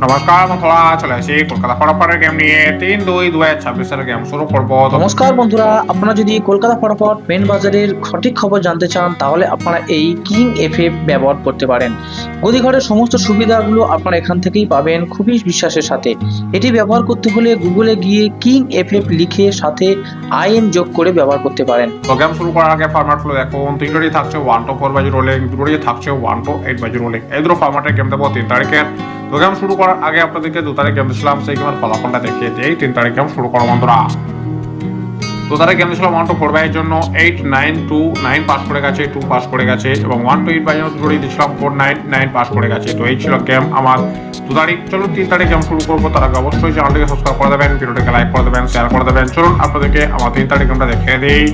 নমস্কার বন্ধুরা, চলে আসি কলকাতা ফটাফটের গেম নিয়ে 3-2-2026 গেম শুরু করবো। নমস্কার বন্ধুরা, আপনারা যদি কলকাতা ফটাফট মেন বাজারের সঠিক খবর জানতে চান তাহলে আপনারা এই কিং এফএফ ব্যবহার করতে পারেন। গদিঘরের সমস্ত সুবিধাগুলো আপনারা এখান থেকেই পাবেন খুবই বিশ্বাসের সাথে। এটি ব্যবহার করতে হলে গুগলে গিয়ে কিং এফএফ লিখে সাথে আইএম যোগ করে ব্যবহার করতে পারেন। তো গেম শুরু করার আগে ফরম্যাটগুলো দেখুন। তিনটেই থাকছে 1 to 4 বাজি রোলিং, দুটোই থাকছে 1 to 8 বাজি রোলিং। এই দুটো ফরম্যাটের গেম দেবো 3 তারিখের। তো গেম শুরু করার আগে আপনাদেরকে 2 তারিখ গেম দিয়েছিলাম, সেই গেমের ফলাফলটা দেখিয়ে দিই। 3 তারিখ গেম শুরু করো বন্ধুরা। 2 তারিখ গেম দিয়েছিলাম 1 to 4 বাজির জন্য 8, 9, 2, 9 পাস করে গেছে, 2 পাস করে গেছে, এবং 1 to 8 বাজির দুটোই দিয়েছিলাম 4, 9, 9 পাস করে গেছে। তো এই ছিল গেম আমার 2 তারিখ। চলুন 3 তারিখ গেম শুরু করবো। তার আগে অবশ্যই চ্যানেলটিকে সাবস্ক্রাইব করে দেবেন, ভিডিওটিকে লাইক করে দেবেন, শেয়ার করে দেবেন। চলুন আপনাদেরকে আমার 3 তারিখ গেমটা দেখিয়ে দিই।